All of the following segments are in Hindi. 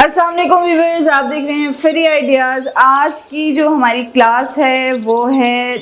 अस्सलाम वालेकुम व्यूअर्स, आप देख रहे हैं फ्री आइडियाज़। आज की जो हमारी क्लास है वो है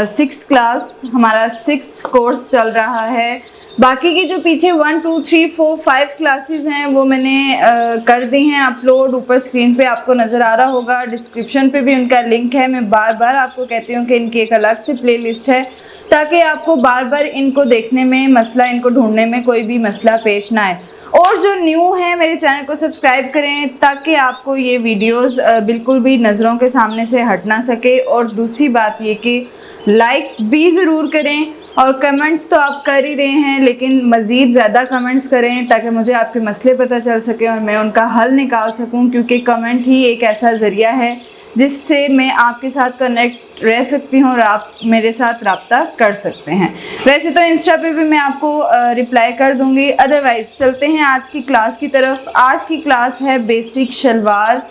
6th क्लास। हमारा 6th कोर्स चल रहा है। बाकी की जो पीछे 1 2 3 4 5 क्लासेस हैं वो मैंने कर दी हैं अपलोड। ऊपर स्क्रीन पे आपको नज़र आ रहा होगा, डिस्क्रिप्शन पे भी उनका लिंक है। मैं बार बार आपको कहती हूँ कि इनकी एक अलग से प्लेलिस्ट है ताकि आपको बार बार इनको देखने में मसला, इनको ढूंढने में कोई भी मसला पेश ना आए। और जो न्यू है मेरे चैनल को सब्सक्राइब करें ताकि आपको ये वीडियोस बिल्कुल भी नज़रों के सामने से हट ना सके। और दूसरी बात ये कि लाइक भी ज़रूर करें और कमेंट्स तो आप कर ही रहे हैं, लेकिन मज़ीद ज़्यादा कमेंट्स करें ताकि मुझे आपके मसले पता चल सके और मैं उनका हल निकाल सकूं, क्योंकि कमेंट ही एक ऐसा ज़रिया है जिससे मैं आपके साथ कनेक्ट रह सकती हूँ और आप मेरे साथ रब्ता कर सकते हैं। वैसे तो इंस्टा पे भी मैं आपको रिप्लाई कर दूँगी। अदरवाइज़ चलते हैं आज की क्लास की तरफ। आज की क्लास है बेसिक शलवार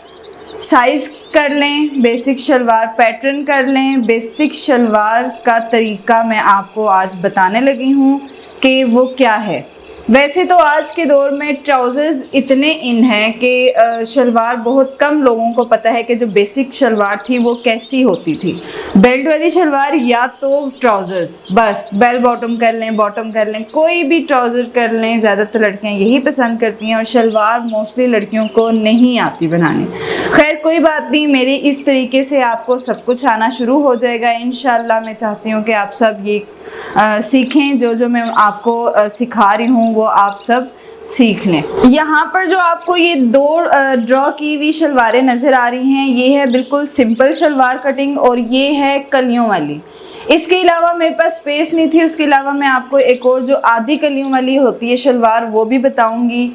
साइज़ कर लें, बेसिक शलवार पैटर्न कर लें। बेसिक शलवार का तरीका मैं आपको आज बताने लगी हूँ कि वो क्या है। वैसे तो आज के दौर में ट्राउज़र्स इतने इन हैं कि शलवार बहुत कम लोगों को पता है कि जो बेसिक शलवार थी वो कैसी होती थी। बेल्ट वाली शलवार या तो ट्राउज़र्स, बस बेल बॉटम कर लें, बॉटम कर लें, कोई भी ट्राउज़र कर लें। ज़्यादातर लड़कियां यही पसंद करती हैं और शलवार मोस्टली लड़कियों को नहीं आती बनाने। खैर कोई बात नहीं, मेरी इस तरीके से आपको सब कुछ आना शुरू हो जाएगा इंशाल्लाह। मैं चाहती हूँ कि आप सब ये सीखें, जो मैं आपको सिखा रही हूँ वो आप सब सीख लें। यहाँ पर जो आपको ये दो ड्रॉ की हुई शलवारें नज़र आ रही हैं, ये है बिल्कुल सिंपल शलवार कटिंग और ये है कलियों वाली। इसके अलावा मेरे पास स्पेस नहीं थी, उसके अलावा मैं आपको एक और जो आधी कलियों वाली होती है शलवार वो भी बताऊंगी।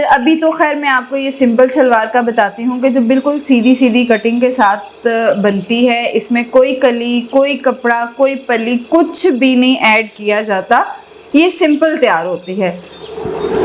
अभी तो खैर मैं आपको ये सिंपल शलवार का बताती हूँ कि जो बिल्कुल सीधी सीधी कटिंग के साथ बनती है। इसमें कोई कली, कोई कपड़ा, कोई पल्ली, कुछ भी नहीं ऐड किया जाता। ये सिंपल तैयार होती है,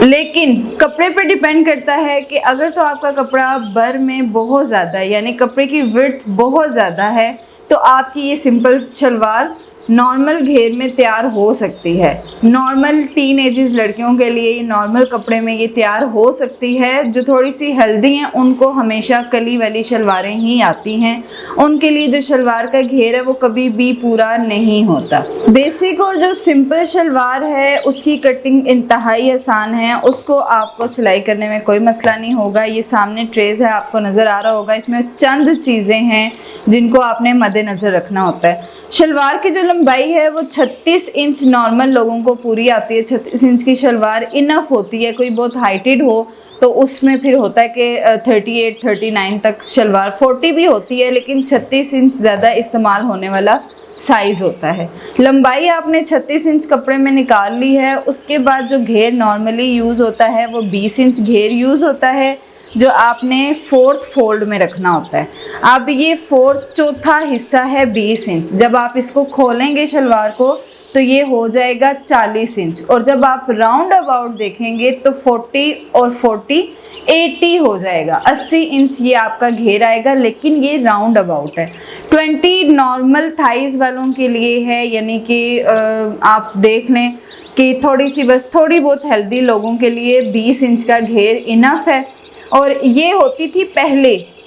लेकिन कपड़े पे डिपेंड करता है कि अगर तो आपका कपड़ा बर में बहुत ज़्यादा है, यानी कपड़े की विड्थ बहुत ज़्यादा है, तो आपकी ये सिंपल शलवार नॉर्मल घेर में तैयार हो सकती है। नॉर्मल टीन एजेस लड़कियों के लिए नॉर्मल कपड़े में ये तैयार हो सकती है। जो थोड़ी सी हेल्दी हैं उनको हमेशा कली वाली शलवारें ही आती हैं। उनके लिए जो शलवार का घेर है वो कभी भी पूरा नहीं होता। बेसिक और जो सिंपल शलवार है उसकी कटिंग इंतहाई आसान है, उसको आपको सिलाई करने में कोई मसला नहीं होगा। ये सामने ट्रेस है, आपको नज़र आ रहा होगा। इसमें चंद चीज़ें हैं जिनको आपने मद्देनज़र रखना होता है। शलवार की जो लंबाई है वो 36 इंच नॉर्मल लोगों को पूरी आती है। 36 इंच की शलवार इनफ होती है। कोई बहुत हाइटेड हो तो उसमें फिर होता है कि 38 39 तक शलवार, 40 भी होती है, लेकिन 36 इंच ज़्यादा इस्तेमाल होने वाला साइज़ होता है। लंबाई आपने 36 इंच कपड़े में निकाल ली है। उसके बाद जो घेर नॉर्मली यूज़ होता है वो 20 इंच घेर यूज़ होता है, जो आपने 4th फोल्ड में रखना होता है। अब ये चौथा हिस्सा है 20 इंच। जब आप इसको खोलेंगे शलवार को तो ये हो जाएगा 40 इंच, और जब आप राउंड अबाउट देखेंगे तो 40 और 40 80 हो जाएगा। 80 इंच ये आपका घेर आएगा, लेकिन ये राउंड अबाउट है। 20 नॉर्मल थाइज वालों के लिए है, यानी कि आप देख लें कि थोड़ी बहुत हेल्दी लोगों के लिए 20 इंच का घेर इनफ है। और ये होती थी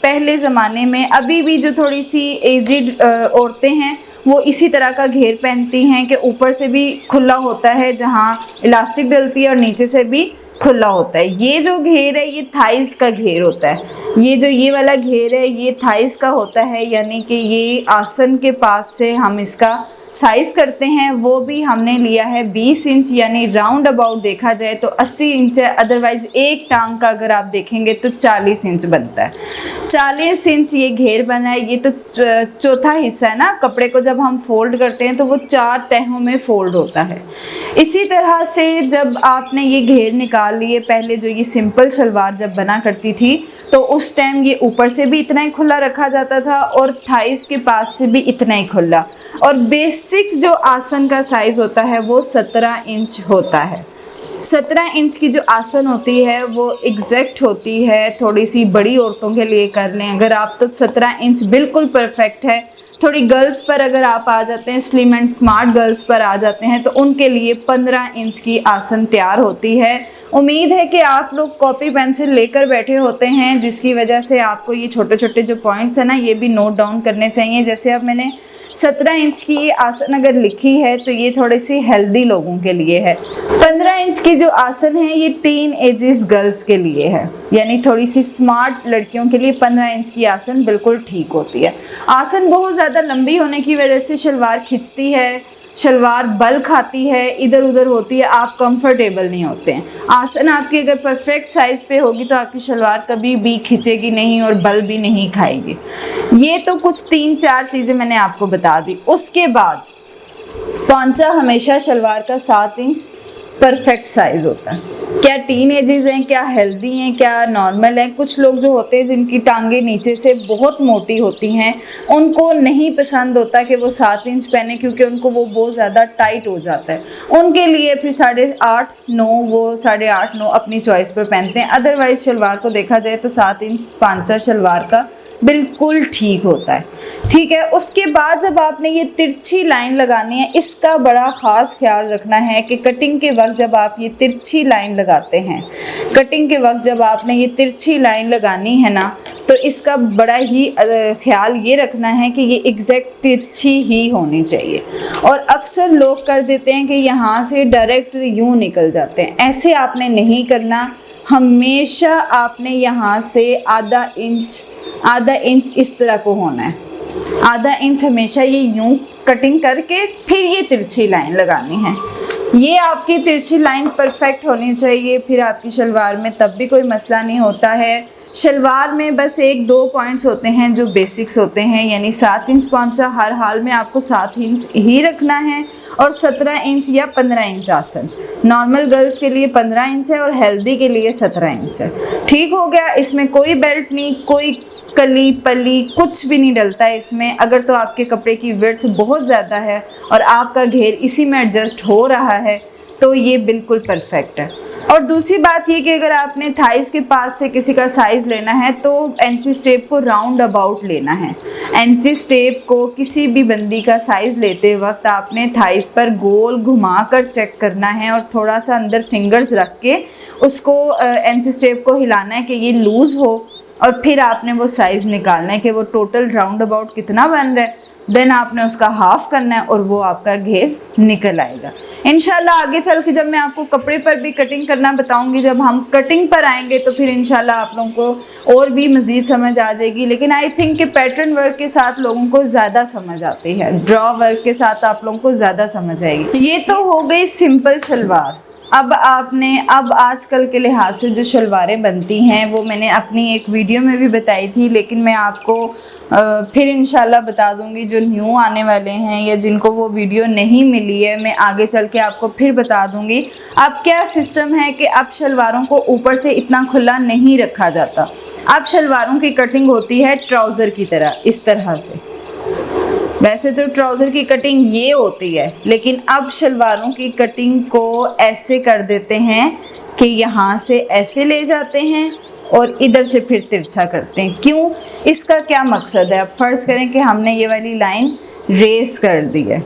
पहले ज़माने में। अभी भी जो थोड़ी सी एजिड औरतें हैं वो इसी तरह का घेर पहनती हैं कि ऊपर से भी खुला होता है जहाँ इलास्टिक डलती है और नीचे से भी खुला होता है। ये जो घेर है ये थाइज़ का घेर होता है। ये वाला घेर है ये थाइज़ का होता है, यानी कि ये आसन के पास से हम इसका साइज़ करते हैं। वो भी हमने लिया है 20 इंच, यानी राउंड अबाउट देखा जाए तो 80 इंच है। अदरवाइज़ एक टांग का अगर आप देखेंगे तो 40 इंच बनता है। 40 इंच ये घेर बना है। ये तो चौथा हिस्सा है ना। कपड़े को जब हम फोल्ड करते हैं तो वो 4 तहों में फोल्ड होता है। इसी तरह से जब आपने ये घेर निकाल लिए, पहले जो ये सिंपल शलवार जब बना करती थी तो उस टाइम ये ऊपर से भी इतना ही खुला रखा जाता था और थाइज़ के पास से भी इतना ही खुला। और बेसिक जो आसन का साइज़ होता है वो 17 इंच होता है। 17 इंच की जो आसन होती है वो एग्जैक्ट होती है। थोड़ी सी बड़ी औरतों के लिए कर लें अगर आप तो 17 इंच बिल्कुल परफेक्ट है। थोड़ी गर्ल्स पर अगर आप आ जाते हैं, स्लिम एंड स्मार्ट गर्ल्स पर आ जाते हैं, तो उनके लिए 15 इंच की आसन तैयार होती है। उम्मीद है कि आप लोग कॉपी पेंसिल लेकर बैठे होते हैं, जिसकी वजह से आपको ये छोटे छोटे जो पॉइंट्स हैं ना, ये भी नोट डाउन करने चाहिए। जैसे अब मैंने 17 इंच की ये आसन अगर लिखी है तो ये थोड़ी सी हेल्दी लोगों के लिए है। 15 इंच की जो आसन है ये टीन एजेस गर्ल्स के लिए है, यानी थोड़ी सी स्मार्ट लड़कियों के लिए 15 इंच की आसन बिल्कुल ठीक होती है। आसन बहुत ज़्यादा लंबी होने की वजह से शलवार खिंचती है, शलवार बल खाती है, इधर उधर होती है, आप कंफर्टेबल नहीं होते हैं। आसन आपकी अगर परफेक्ट साइज़ पे होगी तो आपकी शलवार कभी भी खिंचेगी नहीं और बल भी नहीं खाएगी। ये तो कुछ 3-4 चीज़ें मैंने आपको बता दी। उसके बाद पौंचा हमेशा शलवार का 7 इंच परफेक्ट साइज़ होता है। क्या टीन एजेस हैं, क्या हेल्दी हैं, क्या नॉर्मल हैं। कुछ लोग जो होते हैं जिनकी टांगें नीचे से बहुत मोटी होती हैं, उनको नहीं पसंद होता कि वो 7 इंच पहने, क्योंकि उनको वो बहुत ज़्यादा टाइट हो जाता है। उनके लिए फिर 8.5-9 वो 8.5-9 अपनी चॉइस पर पहनते हैं। अदरवाइज़ शलवार को देखा जाए तो 7 इंच पांचा शलवार का बिल्कुल ठीक होता है। ठीक है, उसके बाद जब आपने ये तिरछी लाइन लगानी है, इसका बड़ा ख़ास ख्याल रखना है कि कटिंग के वक्त जब आप ये तिरछी लाइन लगाते हैं, कटिंग के वक्त जब आपने ये तिरछी लाइन लगानी है ना, तो इसका बड़ा ही ख्याल ये रखना है कि ये एग्जैक्ट तिरछी ही होनी चाहिए। और अक्सर लोग कर देते हैं कि यहाँ से डायरेक्ट यूँ निकल जाते हैं, ऐसे आपने नहीं करना। हमेशा आपने यहाँ से आधा इंच इस तरह को होना है, आधा इंच हमेशा ये यूं कटिंग करके फिर ये तिरछी लाइन लगानी है। ये आपकी तिरछी लाइन परफेक्ट होनी चाहिए, फिर आपकी शलवार में तब भी कोई मसला नहीं होता है। शलवार में बस 1-2 पॉइंट्स होते हैं जो बेसिक्स होते हैं, यानी 7 इंच पौंचा हर हाल में आपको 7 इंच ही रखना है, और 17 इंच या 15 इंच आसन। नॉर्मल गर्ल्स के लिए 15 इंच है और हेल्दी के लिए 17 इंच है। ठीक हो गया। इसमें कोई बेल्ट नहीं, कोई कली पली कुछ भी नहीं डलता है इसमें। अगर तो आपके कपड़े की विड्थ बहुत ज़्यादा है और आपका घेर इसी में एडजस्ट हो रहा है तो ये बिल्कुल परफेक्ट है। और दूसरी बात ये कि अगर आपने थाइस के पास से किसी का साइज़ लेना है तो एंचीज़ टेप को राउंड अबाउट लेना है। एंचीज़ टेप को किसी भी बंदी का साइज़ लेते वक्त आपने थाइस पर गोल घुमा कर चेक करना है और थोड़ा सा अंदर फिंगर्स रख के उसको एंचीज़ टेप को हिलाना है कि ये लूज़ हो, और फिर आपने वो साइज़ निकालना है कि वो टोटल राउंड अबाउट कितना बन रहा है। देन आपने उसका हाफ़ करना है और वो आपका घेर निकल आएगा। इंशाल्लाह आगे चल के जब मैं आपको कपड़े पर भी कटिंग करना बताऊंगी, जब हम कटिंग पर आएंगे तो फिर इंशाल्लाह आप लोगों को और भी मज़ीद समझ आ जाएगी। लेकिन आई थिंक कि पैटर्न वर्क के साथ लोगों को ज़्यादा समझ आती है, ड्रॉ वर्क के साथ आप लोगों को ज़्यादा समझ आएगी। ये तो हो गई सिंपल शलवार। अब आजकल के लिहाज से जो शलवारें बनती हैं वो मैंने अपनी एक वीडियो में भी बताई थी, लेकिन मैं आपको फिर इंशाल्लाह बता दूंगी। जो न्यू आने वाले हैं या जिनको वो वीडियो नहीं मिली है, मैं आगे चल के आपको फिर बता दूंगी। अब क्या सिस्टम है कि अब शलवारों को ऊपर से इतना खुला नहीं रखा जाता। अब शलवारों की कटिंग होती है ट्राउज़र की तरह, इस तरह से। वैसे तो ट्राउज़र की कटिंग ये होती है, लेकिन अब शलवारों की कटिंग को ऐसे कर देते हैं कि यहाँ से ऐसे ले जाते हैं और इधर से फिर तिरछा करते हैं। क्यों? इसका क्या मकसद है? अब फ़र्ज़ करें कि हमने ये वाली लाइन रेस कर दी है।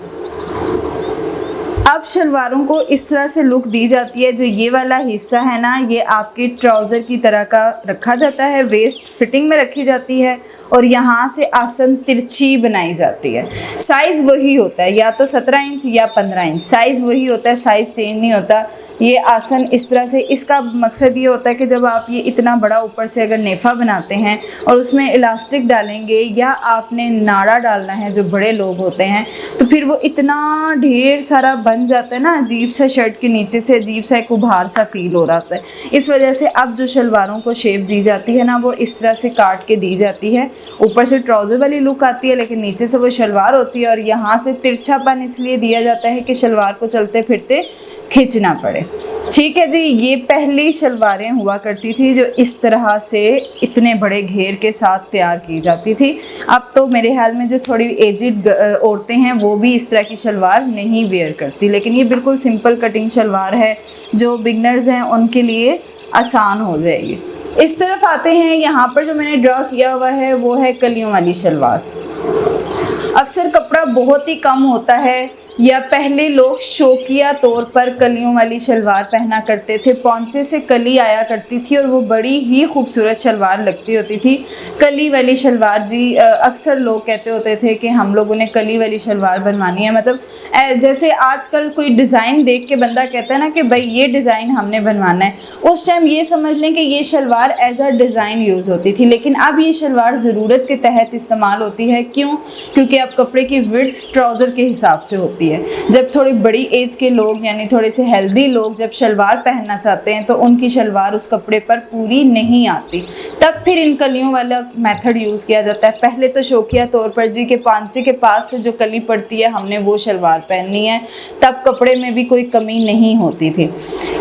अब शलवारों को इस तरह से लुक दी जाती है। जो ये वाला हिस्सा है ना, ये आपके ट्राउज़र की तरह का रखा जाता है, वेस्ट फिटिंग में रखी जाती है और यहाँ से आसन तिरछी बनाई जाती है। साइज़ वही होता है, या तो 17 इंच या 15 इंच, साइज़ वही होता है, साइज़ चेंज नहीं होता। ये आसन इस तरह से, इसका मकसद ये होता है कि जब आप ये इतना बड़ा ऊपर से अगर नेफ़ा बनाते हैं और उसमें इलास्टिक डालेंगे या आपने नाड़ा डालना है, जो बड़े लोग होते हैं, तो फिर वो इतना ढेर सारा बन जाता है ना, अजीब सा शर्ट के नीचे से अजीब सा एक उभार सा फील हो रहा है। इस वजह से अब जो शलवारों को शेप दी जाती है ना, वो इस तरह से काट के दी जाती है। ऊपर से ट्राउज़र वाली लुक आती है, लेकिन नीचे से वो शलवार होती है। और यहाँ से तिरछापन इसलिए दिया जाता है कि शलवार को चलते फिरते खींचना पड़े। ठीक है जी, ये पहली शलवारें हुआ करती थी जो इस तरह से इतने बड़े घेर के साथ तैयार की जाती थी। अब तो मेरे ख्याल में जो थोड़ी एजिड औरतें हैं वो भी इस तरह की शलवार नहीं वेयर करती, लेकिन ये बिल्कुल सिंपल कटिंग शलवार है, जो बिगनर्स हैं उनके लिए आसान हो जाएगी। इस तरफ आते हैं, यहाँ पर जो मैंने ड्रॉ किया हुआ है वो है कलियों वाली शलवार। अक्सर कपड़ा बहुत ही कम होता है, या पहले लोग शौकिया तौर पर कलियों वाली शलवार पहना करते थे। पौंचे से कली आया करती थी और वो बड़ी ही खूबसूरत शलवार लगती होती थी। कली वाली शलवार जी, अक्सर लोग कहते होते थे कि हम लोगों ने कली वाली शलवार बनवानी है। मतलब जैसे आजकल कोई डिज़ाइन देख के बंदा कहता है ना कि भाई ये डिज़ाइन हमने बनवाना है, उस टाइम ये समझ लें कि ये salwar as a design use होती थी। लेकिन अब ये शलवार ज़रूरत के तहत इस्तेमाल होती है। क्यों? क्योंकि अब कपड़े की विड्थ ट्राउज़र के हिसाब से होती है। जब थोड़ी बड़ी एज के लोग यानी थोड़े से हेल्दी लोग जब शलवार पहनना चाहते हैं तो उनकी शलवार उस कपड़े पर पूरी नहीं आती, तब फिर इन कलियों वाला मेथड यूज़ किया जाता है। पहले तो शौकिया तौर पर जी के पांचे के पास से जो कली पड़ती है हमने वो शलवार पहननी है, तब कपड़े में भी कोई कमी नहीं होती थी।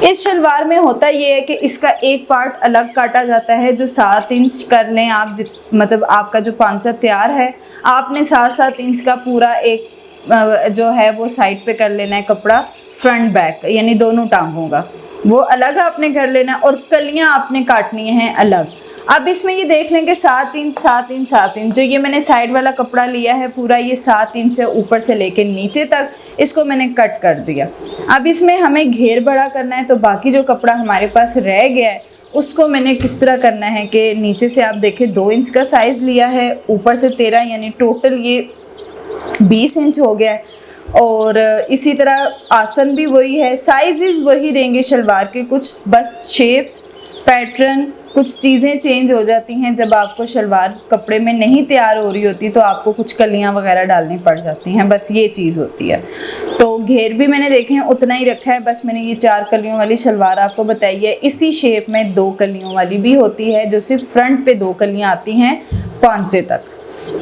इस शलवार में होता ये है कि इसका एक पार्ट अलग काटा जाता है जो 7 इंच कर लें आप, मतलब आपका जो पांचा तैयार है आपने 7-7 इंच का पूरा एक जो है वो साइड पे कर लेना है कपड़ा, फ्रंट बैक यानी दोनों टांगों का वो अलग आपने कर लेना है और कलियां आपने काटनी हैं अलग। अब इसमें ये देख लें कि 7 इंच 7 इंच 7 इंच जो ये मैंने साइड वाला कपड़ा लिया है पूरा ये 7 इंच है ऊपर से लेके नीचे तक, इसको मैंने कट कर दिया। अब इसमें हमें घेर बड़ा करना है, तो बाकी जो कपड़ा हमारे पास रह गया है उसको मैंने किस तरह करना है कि नीचे से आप देखें 2 इंच का साइज़ लिया है, ऊपर से 13 यानी टोटल ये 20 इंच हो गया है। और इसी तरह आसन भी वही है, साइजेस वही रहेंगे शलवार के, कुछ बस शेप्स पैटर्न कुछ चीज़ें चेंज हो जाती हैं। जब आपको शलवार कपड़े में नहीं तैयार हो रही होती तो आपको कुछ कलियां वगैरह डालनी पड़ जाती हैं, बस ये चीज़ होती है। तो घेर भी मैंने देखे हैं उतना ही रखा है, बस मैंने ये 4 कलियों वाली शलवार आपको बताई है। इसी शेप में 2 कलियों वाली भी होती है जो सिर्फ फ्रंट पे 2 कलियाँ आती हैं पांचे तक।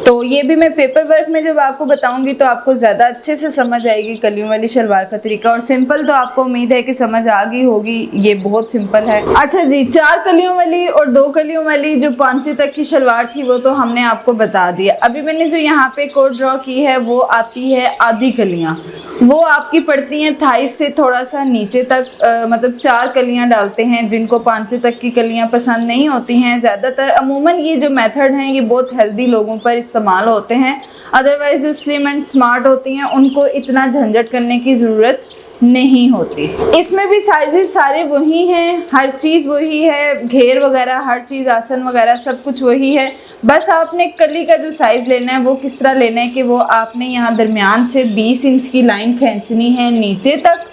तो ये भी मैं पेपर वर्क में जब आपको बताऊंगी तो आपको ज़्यादा अच्छे से समझ आएगी कलियों वाली शलवार का तरीका। और सिंपल तो आपको उम्मीद है कि समझ आ गई होगी, ये बहुत सिंपल है। अच्छा जी, 4 कलियों वाली और 2 कलियों वाली जो पांचे तक की शलवार थी वो तो हमने आपको बता दिया। अभी मैंने जो यहाँ पे कोड ड्रॉ की है वो आती है आधी कलियाँ, वो आपकी पड़ती हैं थाइस से थोड़ा सा नीचे तक, मतलब 4 कलियां डालते हैं। जिनको पांचे तक की कलियां पसंद नहीं होती हैं, ज़्यादातर अमूमन ये जो मेथड हैं ये बहुत हेल्दी लोगों पर इस्तेमाल होते हैं। अदरवाइज जो स्लिम एंड स्मार्ट होती हैं उनको इतना झंझट करने की ज़रूरत नहीं होती। इसमें भी साइजेस सारे वही हैं, हर चीज़ वही है, घेर वगैरह हर चीज़, आसन वगैरह सब कुछ वही है। बस आपने कली का जो साइज़ लेना है वो किस तरह लेना है कि वो आपने यहाँ दरमियान से 20 इंच की लाइन खींचनी है नीचे तक,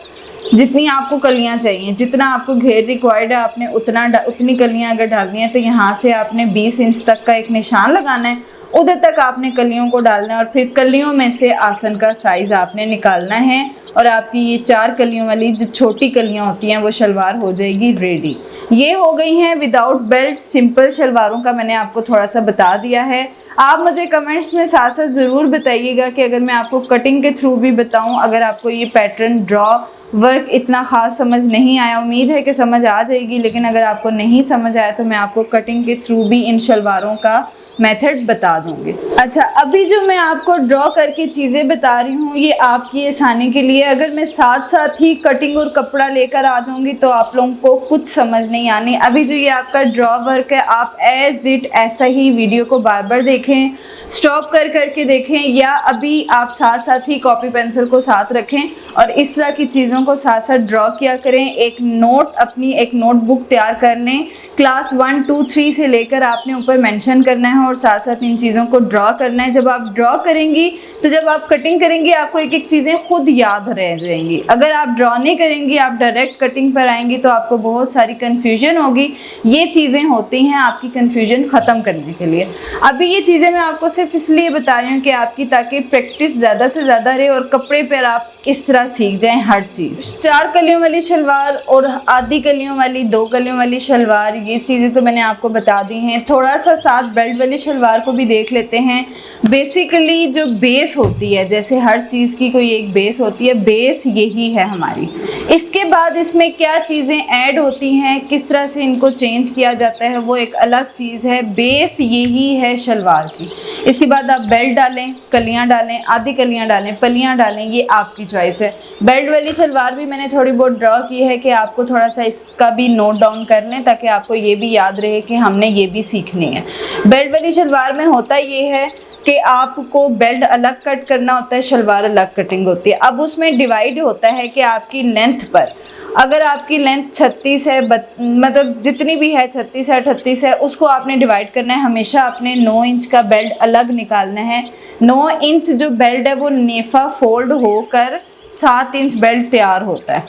जितनी आपको कलियाँ चाहिए, जितना आपको घेर रिक्वायर्ड है आपने उतनी कलियाँ अगर डालनी है तो यहाँ से आपने 20 इंच तक का एक निशान लगाना है, उधर तक आपने कलियों को डालना है और फिर कलियों में से आसन का साइज़ आपने निकालना है और आपकी ये 4 कलियों वाली जो छोटी कलियाँ होती हैं वो शलवार हो जाएगी रेडी। ये हो गई हैं विदाउट बेल्ट सिंपल शलवारों का मैंने आपको थोड़ा सा बता दिया है। आप मुझे कमेंट्स में साथ साथ ज़रूर बताइएगा कि अगर मैं आपको कटिंग के थ्रू भी बताऊं, अगर आपको ये पैटर्न ड्रॉ वर्क इतना ख़ास समझ नहीं आया, उम्मीद है कि समझ आ जाएगी, लेकिन अगर आपको नहीं समझ आया तो मैं आपको कटिंग के थ्रू भी इन शलवारों का मेथड बता दूंगी। अच्छा, अभी जो मैं आपको ड्रॉ करके चीज़ें बता रही हूँ ये आपकी आसानी के लिए। अगर मैं साथ साथ ही कटिंग और कपड़ा लेकर आ जाऊँगी तो आप लोगों को कुछ समझ नहीं आनी। अभी जो ये आपका ड्रॉ वर्क है आप एज इट ऐसा ही वीडियो को बार बार देखें, स्टॉप कर करके देखें, या अभी आप साथ साथ ही कॉपी पेंसिल को साथ रखें और इस तरह की चीज़ों को साथ साथ ड्रॉ किया करें। एक नोट, अपनी एक नोटबुक तैयार कर लें, क्लास 1, 2, 3 से लेकर आपने ऊपर मेंशन करना है और साथ साथ इन चीज़ों को ड्रॉ करना है। जब आप ड्रॉ करेंगी तो जब आप कटिंग करेंगी आपको एक एक चीज़ें खुद याद रह जाएंगी। अगर आप ड्रॉ नहीं करेंगी, आप डायरेक्ट कटिंग पर आएंगी तो आपको बहुत सारी कन्फ्यूजन होगी। ये चीज़ें होती हैं आपकी कन्फ्यूजन ख़त्म करने के लिए। अभी ये चीज़ें मैं आपको सिर्फ इसलिए बता रही हूँ कि आपकी ताकि प्रैक्टिस ज़्यादा से ज़्यादा रहे और कपड़े पर आप इस तरह सीख जाएं हर चीज़। 4 कलियों वाली शलवार और आधी कलियों वाली, 2 कलियों वाली शलवार, ये चीज़ें तो मैंने आपको बता दी हैं। थोड़ा सा साथ बेल्ट वाली शलवार को भी देख लेते हैं। बेसिकली जो बेस होती है, जैसे हर चीज़ की कोई एक बेस होती है, बेस यही है हमारी। इसके बाद इसमें क्या चीज़ें ऐड होती हैं, किस तरह से इनको चेंज किया जाता है, वो एक अलग चीज़ है। बेस यही है शलवार की। इसके बाद आप बेल्ट डालें, कलियां डालें, आधी कलियां डालें, पलियां डालें, ये आपकी चॉइस है। बेल्ट वाली शलवार भी मैंने थोड़ी बहुत ड्रॉ की है कि आपको थोड़ा सा इसका भी नोट डाउन कर लें, ताकि आपको ये भी याद रहे कि हमने ये भी सीखनी है। बेल्ट वाली शलवार में होता ये है कि आपको बेल्ट अलग कट करना होता है, शलवार अलग कटिंग होती है। अब उसमें डिवाइड होता है कि आपकी लेंथ पर, अगर आपकी लेंथ 36 है, मतलब जितनी भी है 36 है 38 है, उसको आपने डिवाइड करना है। हमेशा आपने 9 इंच का बेल्ट अलग निकालना है। 9 इंच जो बेल्ट है वो नेफा फोल्ड होकर 7 इंच बेल्ट तैयार होता है,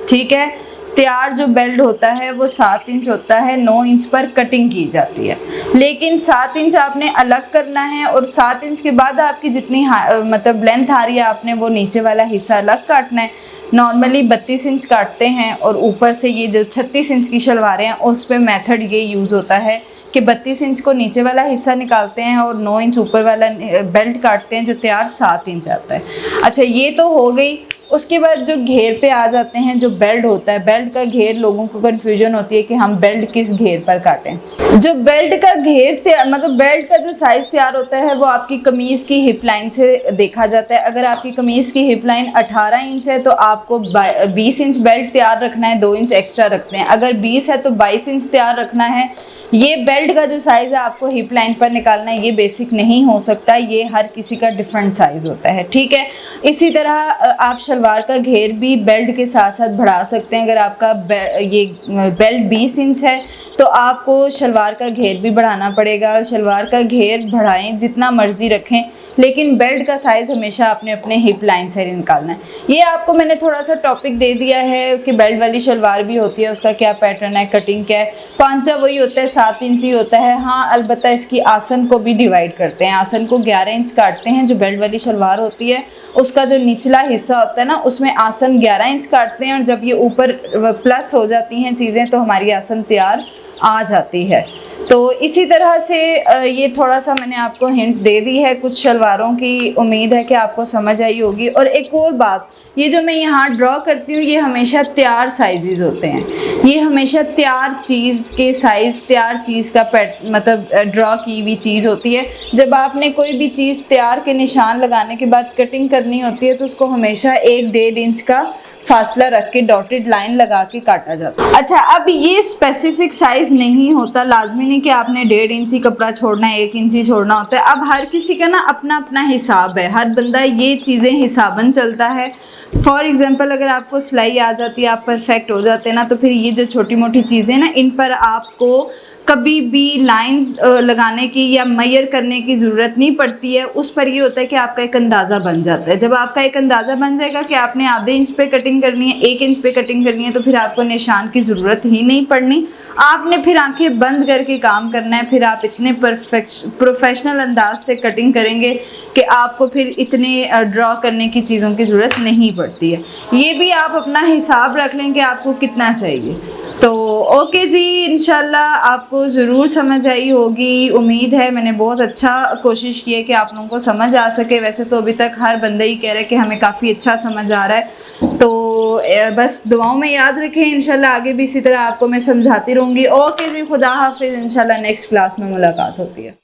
ठीक है। तैयार जो बेल्ट होता है वो 7 इंच होता है, 9 इंच पर कटिंग की जाती है। लेकिन 7 इंच आपने अलग करना है, और 7 इंच के बाद आपकी जितनी मतलब लेंथ आ रही है, आपने वो नीचे वाला हिस्सा अलग काटना है। नॉर्मली 32 इंच काटते हैं, और ऊपर से ये जो 36 इंच की शलवारें हैं उस पर मेथड ये यूज़ होता है कि 32 इंच को नीचे वाला हिस्सा निकालते हैं और 9 इंच ऊपर वाला बेल्ट काटते हैं, जो तैयार 7 इंच आता है। अच्छा, ये तो हो गई। उसके बाद जो घेर पे आ जाते हैं, जो बेल्ट होता है, बेल्ट का घेर लोगों को कन्फ्यूजन होती है कि हम बेल्ट किस घेर पर काटें। जो बेल्ट का घेर मतलब बेल्ट का जो साइज़ तैयार होता है वो आपकी कमीज़ की हिप लाइन से देखा जाता है। अगर आपकी कमीज़ की हिप लाइन 18 इंच है तो आपको 20 इंच बेल्ट तैयार रखना है, 2 इंच एक्स्ट्रा रखते हैं। अगर 20 है तो 22 इंच तैयार रखना है। ये बेल्ट का जो साइज़ है आपको हिप लाइन पर निकालना है, ये बेसिक नहीं हो सकता, ये हर किसी का डिफरेंट साइज़ होता है, ठीक है। इसी तरह आप शलवार का घेर भी बेल्ट के साथ साथ बढ़ा सकते हैं। अगर आपका ये बेल्ट 20 इंच है तो आपको शलवार का घेर भी बढ़ाना पड़ेगा। शलवार का घेर बढ़ाएं, जितना मर्जी रखें, लेकिन बेल्ट का साइज़ हमेशा आपने अपने हिप लाइन से निकालना है। ये आपको मैंने थोड़ा सा टॉपिक दे दिया है कि बेल्ट वाली शलवार भी होती है, उसका क्या पैटर्न है, कटिंग क्या है। पांचा वही होता है, 7 इंच ही होता है। हाँ, अलबत्ता इसकी आसन को भी डिवाइड करते हैं। आसन को 11 इंच काटते हैं। जो बेल्ट वाली शलवार होती है उसका जो निचला हिस्सा होता है ना, उसमें आसन 11 इंच काटते हैं, और जब ये ऊपर प्लस हो जाती हैं चीज़ें तो हमारी आसन तैयार आ जाती है। तो इसी तरह से ये थोड़ा सा मैंने आपको हिंट दे दी है कुछ शलवारों की। उम्मीद है कि आपको समझ आई होगी। और एक और बात, ये जो मैं यहाँ ड्रॉ करती हूँ ये हमेशा तैयार साइजेस होते हैं। ये हमेशा तैयार चीज़ के साइज़, तैयार चीज़ का मतलब ड्रॉ की हुई चीज़ होती है। जब आपने कोई भी चीज़ तैयार के निशान लगाने के बाद कटिंग करनी होती है तो उसको हमेशा 1-1.5 इंच का फासला रख के डॉटेड लाइन लगा के काटा जाता है। अच्छा, अब ये स्पेसिफिक साइज़ नहीं होता, लाजमी नहीं कि आपने 1.5 इंच ही कपड़ा छोड़ना है, 1 इंच ही छोड़ना होता है। अब हर किसी का ना अपना अपना हिसाब है, हर बंदा ये चीज़ें हिसाबन चलता है। फॉर एग्जांपल, अगर आपको सिलाई आ जाती है, आप परफेक्ट हो जाते हैं ना, तो फिर ये जो छोटी मोटी चीज़ें ना, इन पर आपको कभी भी लाइंस लगाने की या मेजर करने की ज़रूरत नहीं पड़ती है। उस पर ये होता है कि आपका एक अंदाज़ा बन जाता है। जब आपका एक अंदाज़ा बन जाएगा कि आपने आधे इंच पे कटिंग करनी है, 1 इंच पे कटिंग करनी है, तो फिर आपको निशान की ज़रूरत ही नहीं पड़नी। आपने फिर आंखें बंद करके काम करना है। फिर आप इतने प्रोफेशनल अंदाज से कटिंग करेंगे कि आपको फिर इतने ड्रॉ करने की चीज़ों की ज़रूरत नहीं पड़ती है। ये भी आप अपना हिसाब रख लें कि आपको कितना चाहिए। तो ओके जी, इंशाल्लाह आपको ज़रूर समझ आई होगी। उम्मीद है मैंने बहुत अच्छा कोशिश की है कि आप लोगों को समझ आ सके। वैसे तो अभी तक हर बंदा ही कह रहा है कि हमें काफ़ी अच्छा समझ आ रहा है। तो बस दुआओं में याद रखें, इंशाल्लाह आगे भी इसी तरह आपको मैं समझाती रहूँगी। ओके जी, खुदा हाफिज़। इंशाल्लाह नेक्स्ट क्लास में मुलाकात होती है।